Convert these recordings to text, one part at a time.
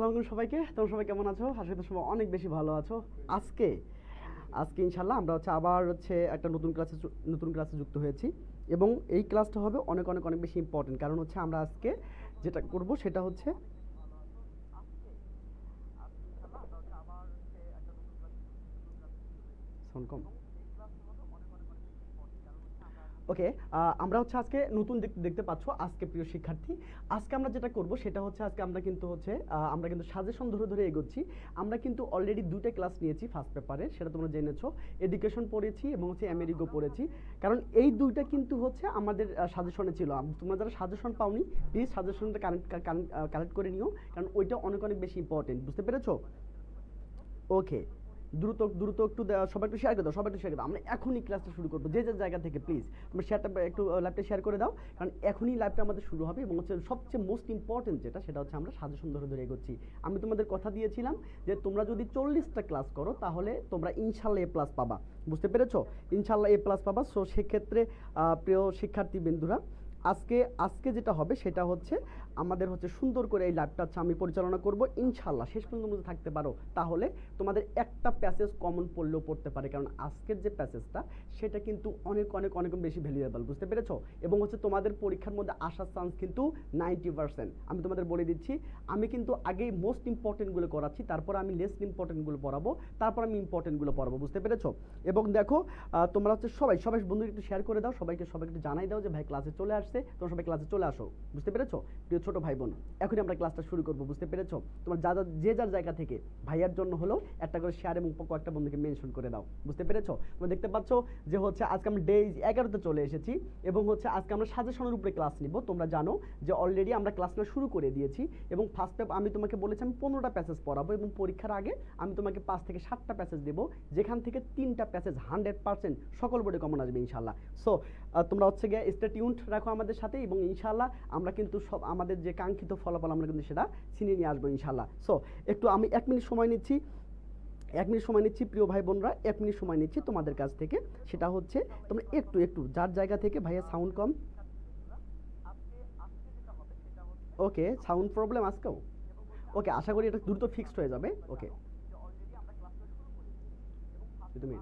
আসসালামু আলাইকুম সবাইকে। তোমরা সবাই কেমন আছো? আশা করি সবাই অনেক বেশি ভালো আছো। আজকে আজকে ইনশাআল্লাহ আমরা আবার একটা নতুন ক্লাসে যুক্ত হয়েছি এবং এই ক্লাসটা হবে অনেক অনেক অনেক বেশি ইম্পর্টেন্ট। কারণ আমরা আজকে যেটা করব সেটা হচ্ছে সাউন্ড কম। ওকে, আমরা আজকে নতুন দেখতে পাচ্ছ। আজকে প্রিয় শিক্ষার্থী, আজকে আমরা যেটা করব সেটা হচ্ছে আজকে আমরা কিন্তু সাজেশন ধরে ধরে এগোচ্ছি। আমরা কিন্তু অলরেডি দুইটা ক্লাস নিয়েছি ফার্স্ট পেপারে, সেটা তোমরা জেনেছো। এডুকেশন পড়েছি এবং আমেরিগো পড়েছি। কারণ এই দুইটা কিন্তু আমাদের সাজেশনে ছিল। তোমরা যারা সাজেশন পাওনি, প্লিজ সাজেশনটা কালেক্ট করে নিও, কারণ ওইটা অনেক অনেক বেশি ইম্পর্টেন্ট। বুঝতে পেরেছো? ওকে, দ্রুত দ্রুত একটু সবাই একটু শেয়ার করে দাও, সবাই একটু শেয়ার করে দাও। আমরা এখনই ক্লাসটা শুরু করবো, যে যে জায়গা থেকে প্লিজ তোমরা শেয়ারটা একটু লাইভটা শেয়ার করে দাও, কারণ এখনই লাইভটা আমাদের শুরু হবে। এবং সবচেয়ে মোস্ট ইম্পর্টেন্ট সেটা হচ্ছে আমরা সাজেশন ধরে ধরে এগোচ্ছি। আমি তোমাদের কথা দিয়েছিলাম যে তোমরা যদি 40টা ক্লাস করো তাহলে তোমরা ইনশাল্লাহ A+ পাবা। বুঝতে পেরেছো? ইনশাল্লাহ A+ পাবা। সো সেক্ষেত্রে প্রিয় শিক্ষার্থী বন্ধুরা, আজকে আজকে যেটা হবে সেটা হচ্ছে আমাদের সুন্দর করে এই লাইভটা আমি পরিচালনা করব। ইনশাল্লাহ শেষ পর্যন্ত যদি থাকতে পারো তাহলে তোমাদের একটা প্যাসেজ কমন পড়লেও পড়তে পারে, কারণ আজকের যে প্যাসেজটা সেটা কিন্তু অনেক অনেক অনেক বেশি ভ্যালুয়েবল। বুঝতে পেরেছো? এবং তোমাদের পরীক্ষার মধ্যে আসার চান্স কিন্তু 90%। আমি তোমাদের বলে দিচ্ছি, আমি কিন্তু আগেই মোস্ট ইম্পর্টেন্টগুলো করাচ্ছি, তারপর আমি লেস ইম্পর্টেন্টগুলো পড়াবো, তারপর আমি ইম্পর্টেন্টগুলো পড়াবো। বুঝতে পেরেছো? এবং দেখো, তোমরা সবাই সবাই বন্ধুকে একটু শেয়ার করে দাও, সবাইকে একটু জানাই দাও যে ভাই ক্লাসে চলে আসছে। তোমরা সবাই ক্লাসে চলে আসো। বুঝতে পেরেছো প্রিয় ছোট ভাই বোন? এখনই আমরা ক্লাসটা শুরু করবো। বুঝতে পেরেছো? তোমার যে যার জায়গা থেকে ভাইয়ার জন্য হলো একটা করে শেয়ার এবং কয়েকটা বন্ধুকে মেনশন করে দাও। বুঝতে পেরেছো? তোমরা দেখতে পাচ্ছ যে আজকে আমরা ডে 11তে চলে এসেছি এবং আজকে আমরা সাজেশনের উপরে ক্লাস নিব। তোমরা জানো যে অলরেডি আমরা ক্লাসটা শুরু করে দিয়েছি এবং ফার্স্ট স্টেপ আমি তোমাকে বলেছি আমি 15টা প্যাসেজ পড়াবো এবং পরীক্ষার আগে আমি তোমাকে 5 থেকে 7টা প্যাসেজ দেবো, যেখান থেকে 3টা প্যাসেজ 100% সকল বোর্ডে কমন আসবে ইনশাল্লাহ। সো তোমরা গিয়ে স্টে টিউনড রাখো আমাদের সাথে এবং ইনশাল্লাহ আমরা কিন্তু সব আমাদের যে কাঙ্ক্ষিত ফলাফল আমরা কিন্তু সেটা ছিনিয়ে নিয়ে আসবো ইনশাল্লাহ। সো একটু আমি 1 মিনিট সময় নিচ্ছি, 1 মিনিট সময় নিচ্ছি প্রিয় ভাই বোনরা, 1 মিনিট সময় নিচ্ছি তোমাদের কাছ থেকে। সেটা হচ্ছে তোমরা একটু একটু যার জায়গা থেকে, ভাইয়া সাউন্ড কম। ওকে, সাউন্ড প্রবলেম আজকেও। ওকে, আশা করি এটা দ্রুত ফিক্সড হয়ে যাবে। ওকে, তুমি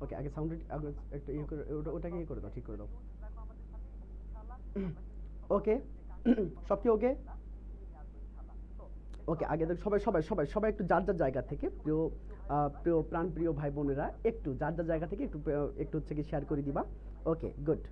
ওকে আগে সাউন্ড একটু ইয়ে করে ওটাকে ইয়ে করে দাও, ঠিক করে দাও। ওকে, সব কি ওকে? ওকে, আগে দেখ সবাই সবাই সবাই সবাই একটু যার যার জায়গা থেকে, প্রিয় প্রিয় প্রাণ প্রিয় ভাই বোনেরা, একটু যার যার জায়গা থেকে একটু একটু কি শেয়ার করে দিবা। ওকে, গুড।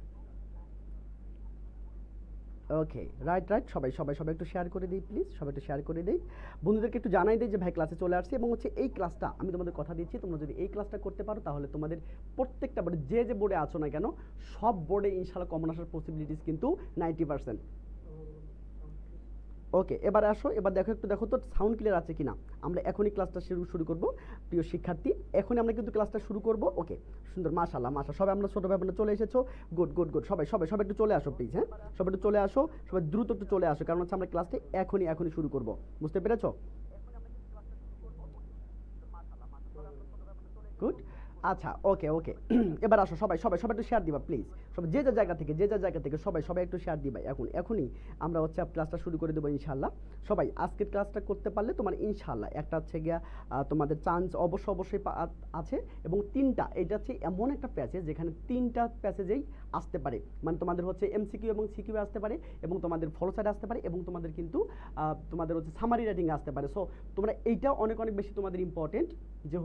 ওকে, রাইট রাইট, সবাই সবাই সবাই একটু শেয়ার করে দিই প্লিজ, সবাই একটু শেয়ার করে দিই। বন্ধুদেরকে একটু জানাই দিই যে ভাই ক্লাসে চলে আসছে এবং এই ক্লাসটা আমি তোমাদের কথা দিচ্ছি, তোমরা যদি এই ক্লাসটা করতে পারো তাহলে তোমাদের প্রত্যেকটা বোর্ডে যে যে বোর্ডে আছো না কেন সব বোর্ডে ইনশাল্লাহ কমন আসার পসিবিলিটিস কিন্তু 90%। ওকে, এবার আসো, এবার দেখো একটু দেখো তো সাউন্ড ক্লিয়ার আছে কিনা। আমরা এখনই ক্লাসটা শুরু করব প্রিয় শিক্ষার্থী, এখনই আমরা কিন্তু ক্লাসটা শুরু করব। ওকে, সুন্দর, মাশাআল্লাহ মাশাআল্লাহ, সবাই আমরা ছোট ভাই বোনেরা চলে এসেছো। গুড গুড গুড, সবাই সবাই সবাই একটু চলে আসো প্লিজ। হ্যাঁ, সবাই একটু চলে আসো, সবাই দ্রুত একটু চলে আসো, কারণ আমরা ক্লাসটা এখনই শুরু করব। বুঝতে পেরেছো? গুড। আচ্ছা, ওকে ওকে, এবার আসো সবাই সবাই সবাই একটু শেয়ার দিবা প্লিজ। সবাই যে যার জায়গা থেকে, যে যার জায়গা থেকে সবাই সবাই একটু শেয়ার দিবা। এখনই আমরা ক্লাসটা শুরু করে দেবো ইনশাল্লাহ। সবাই আজকের ক্লাসটা করতে পারলে তোমার ইনশাল্লাহ একটা গিয়া তোমাদের চান্স অবশ্যই আছে। এবং এটা এমন একটা প্যাসেজ যেখানে 3টা প্যাসেজেই আসতে পারে, মানে তোমাদের এমসিকিউ এবং সিকিউ আসতে পারে এবং তোমাদের ফলোসাইড আসতে পারে এবং তোমাদের কিন্তু তোমাদের সামারি রাইটিং আসতে পারে। সো তোমরা এইটা অনেক অনেক বেশি তোমাদের ইম্পর্টেন্ট যে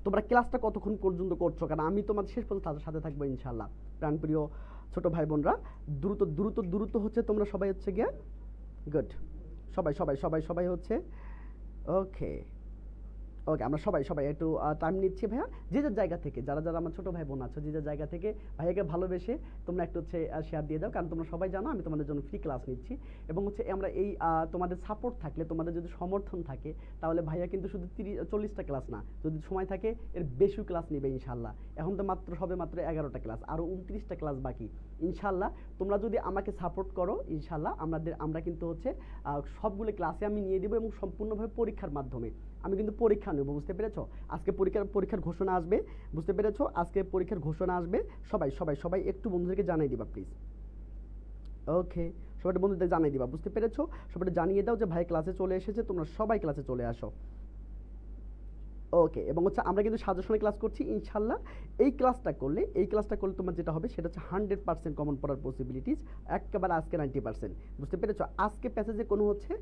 তোমরা ক্লাসটা কতক্ষণ পর্যন্ত করছো, কারণ আমি তোমাদের শেষ পর্যন্ত তাদের সাথে থাকবো ইনশাল্লাহ। প্রাণপ্রিয় ছোট ভাই বোনরা, দ্রুত দ্রুত দ্রুত তোমরা সবাই গিয়ে গুড, সবাই সবাই সবাই সবাই ওকে ওকে, আমরা সবাই সবাই একটু টাইম নিচ্ছি ভাইয়া। যে যার জায়গা থেকে, যারা যারা আমার ছোট ভাই বোন আছো, যে যার জায়গা থেকে ভাইয়াকে ভালোবেসে তোমরা একটু শেয়ার দিয়ে দাও, কারণ তোমরা সবাই জানো আমি তোমাদের জন্য ফ্রি ক্লাস নিচ্ছি এবং আমরা এই তোমাদের সাপোর্ট থাকলে, তোমাদের যদি সমর্থন থাকে তাহলে ভাইয়া কিন্তু শুধু 40টা ক্লাস না, যদি সময় থাকে এর বেশি ক্লাস নেবে ইনশাল্লাহ। এখন তো মাত্র 11টা ক্লাস, আরও 29টা ক্লাস বাকি ইনশাল্লাহ। তোমরা যদি আমাকে সাপোর্ট করো ইনশাল্লাহ আমরা কিন্তু সবগুলো ক্লাসে আমি নিয়ে দেবো এবং সম্পূর্ণভাবে পরীক্ষার মাধ্যমে। আমি কিন্তু পরীক্ষা নেব, বুঝতে পেরেছো? আজকে পরীক্ষার ঘোষণা আসবে, বুঝতে পেরেছো? আজকে পরীক্ষার ঘোষণা আসবে। সবাই সবাই সবাই একটু বন্ধুদেরকে জানাই দিবা প্লিজ। ওকে, সবাই বন্ধুদের জানিয়ে দিবা, বুঝতে পেরেছো? সবাই জানিয়ে দাও যে ভাই ক্লাসে চলে এসেছে, তোমরা সবাই ক্লাসে চলে আসো। ওকে, এবং হচ্ছে আমরা কিন্তু সাজেশনে ক্লাস করছি ইনশাল্লাহ। এই ক্লাসটা করলে তোমার যেটা হবে সেটা হচ্ছে 100% কমন পড়ার পসিবিলিটিস একেবারে আজকে 90%, বুঝতে পেরেছো? আজকে প্যাসেজে কোনো হচ্ছে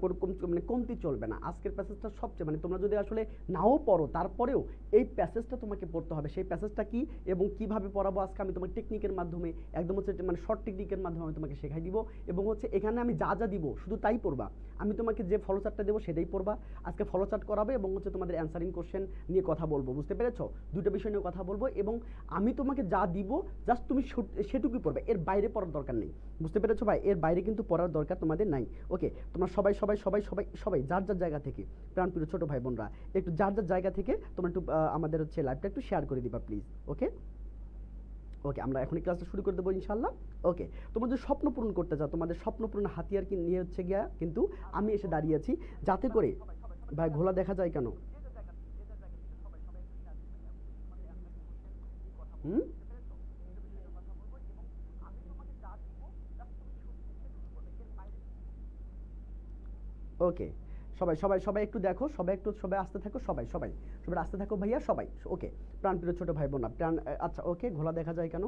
কোনো মানে কমতি চলবে না। আজকের প্যাসেজটা সবচেয়ে মানে তোমরা যদি আসলে নাও পড়ো তারপরেও এই প্যাসেজটা তোমাকে পড়তে হবে। সেই প্যাসেজটা কি এবং কিভাবে পড়াবো আজকে আমি তোমার টেকনিকের মাধ্যমে একদম হচ্ছে মানে শর্ট টেকনিকের মাধ্যমে আমি তোমাকে শেখাই দিব। এবং হচ্ছে এখানে আমি যা যা দিব শুধু তাই পড়বা। আমি তোমাকে যে ফলো চার্টটা দেবো সেটাই পড়বা। আজকে ফলো চার্ট করাবে এবং হচ্ছে তোমাদের অ্যান্সারিং কোশ্চেন নিয়ে কথা বলবো, বুঝতে পেরেছো? দুটো বিষয় নিয়ে কথা বলবো এবং আমি তোমাকে যা দিব জাস্ট তুমি সেটুকুই পড়বে, এর বাইরে পড়ার দরকার নেই, বুঝতে পেরেছো ভাই? এর বাইরে কিন্তু পড়ার দরকার তোমাদের নাই। ওকে, তোমরা সবাই সবাই সবাই সবাই সবাই যার যার জায়গা থেকে, প্রাণপ্রিয় ছোট ভাই বোনরা, একটু যার যার জায়গা থেকে তোমরা একটু আমাদের হচ্ছে লাইভটা একটু শেয়ার করে দিবা প্লিজ। ওকে ওকে, আমরা এখনই ক্লাসটা শুরু করে দেবো ইনশাল্লাহ। ওকে, তোমাদের স্বপ্ন পূরণ করতে চাও, তোমাদের স্বপ্ন পূরণ হাতিয়ার কি নিয়ে হচ্ছে গিয়া কিন্তু আমি এসে দাঁড়িয়ে আছি, যাতে করে ভাই ঘোলা দেখা যায় কেন? হুম, ওকে, সবাই সবাই সবাই একটু দেখো, সবাই একটু সবাই আসতে থাকো, সবাই সবাই সবাই আসতে থাকো ভাইয়া সবাই। ওকে, প্রাণপ্রিয় ছোট ভাই বোনা প্রাণ আচ্ছা ওকে, ঘোলা দেখা যায় কেন?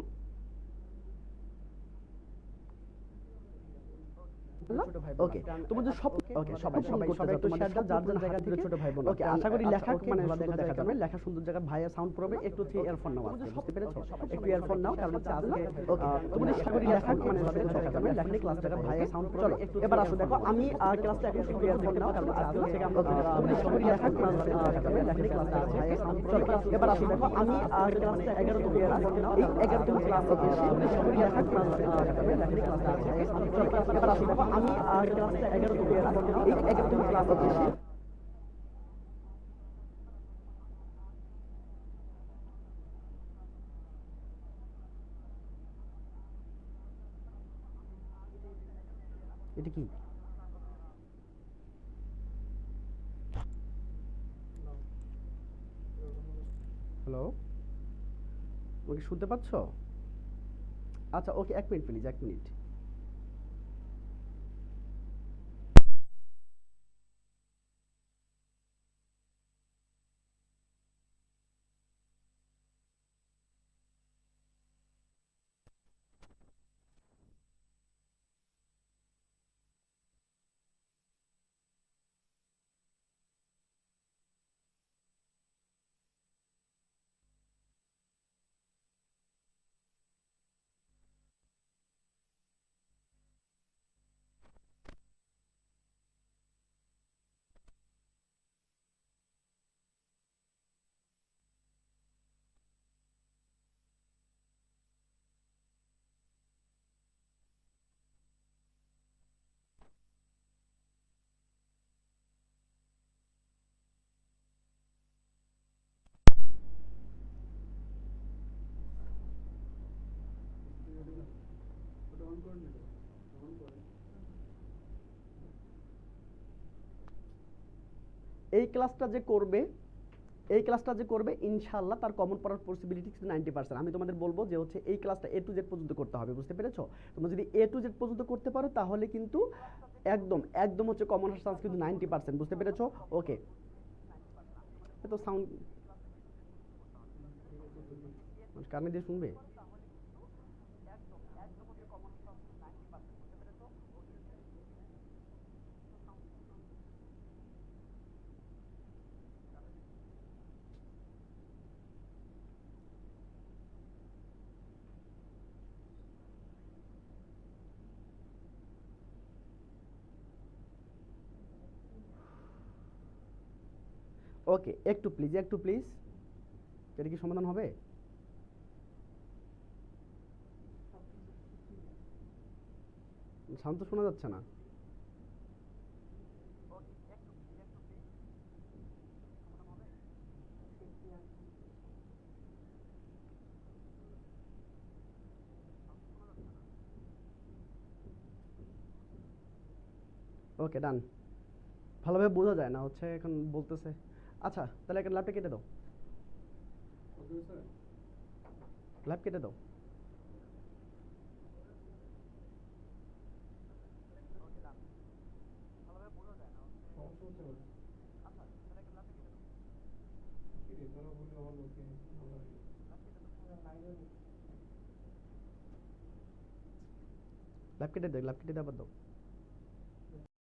ওকে, তোমাদের সব ওকে, সবাই সবাই সবাই একটু শেয়ার দাও যার যার জায়গা থেকে ছোট ভাই বোন। ওকে, আশা করি লেখা মানে সুন্দর দেখা যাবে, লেখা সুন্দর জায়গা ভাইয়া সাউন্ড প্রবে একটু হচ্ছে ইয়ারফোন নাও আজকে, বুঝতে পেরেছো? একটু ইয়ারফোন নাও কারণ হচ্ছে আজকে ওকে, তোমাদের আশা করি লেখা মানে সুন্দর দেখা যাবে, লেখা ক্লাস জায়গা ভাইয়া সাউন্ড প্রবে একটু। এবার আসো দেখো আমি ক্লাসটা এখন একটু ইয়ারফোন নাও কারণ আজকে হচ্ছে আমরা তোমাদের আশা করি লেখা ক্লাস দেখা যাবে, লেখা ক্লাস জায়গা ভাইয়া সাউন্ড প্রবে। এবার আসো দেখো আমি ক্লাসটা 11 থেকে ইয়ারফোন নাও, এই 11 থেকে ক্লাস হচ্ছে আশা করি লেখা ক্লাস দেখা যাবে, লেখা ক্লাস জায়গা ভাইয়া সাউন্ড প্রবে। এবার আসো দেখো আমি ক্লাসটা 11 থেকে ইয়ারফোন নাও, এই 11 থেকে ক্লাস হচ্ছে এটা কি? হ্যালো, আমাকে শুনতে পাচ্ছ? আচ্ছা ওকে, এক মিনিট প্লিজ, এক মিনিট। এই ক্লাসটা যে করবে, এই ক্লাসটা যে করবে ইনশাআল্লাহ তার কমন পড়ার পসিবিলিটি 90%। আমি তোমাদের বলবো যে হচ্ছে এই ক্লাসটা A to Z পর্যন্ত করতে হবে, বুঝতে পেরেছো? তোমরা যদি A to Z পর্যন্ত করতে পারো তাহলে কিন্তু একদম একদম হচ্ছে কমন আসার চান্স কিন্তু 90%, বুঝতে পেরেছো? ওকে, এত সাউন্ড কানে দিয়ে শুনবে? ওকে, একটু প্লিজ একটু প্লিজ, এটা কি সমাধান হবে? সাউন্ড তো শোনা যাচ্ছে না। ওকে, ডান, ভালোভাবে বোঝা যায় না হচ্ছে এখন বলতেছে। আচ্ছা তাহলে একটা ল্যাপটা কেটে দাও, ল্যাপ কেটে দাও। ল্যাপ কেটে দাও, ল্যাপ কেটে দিয়ে আবার দাও।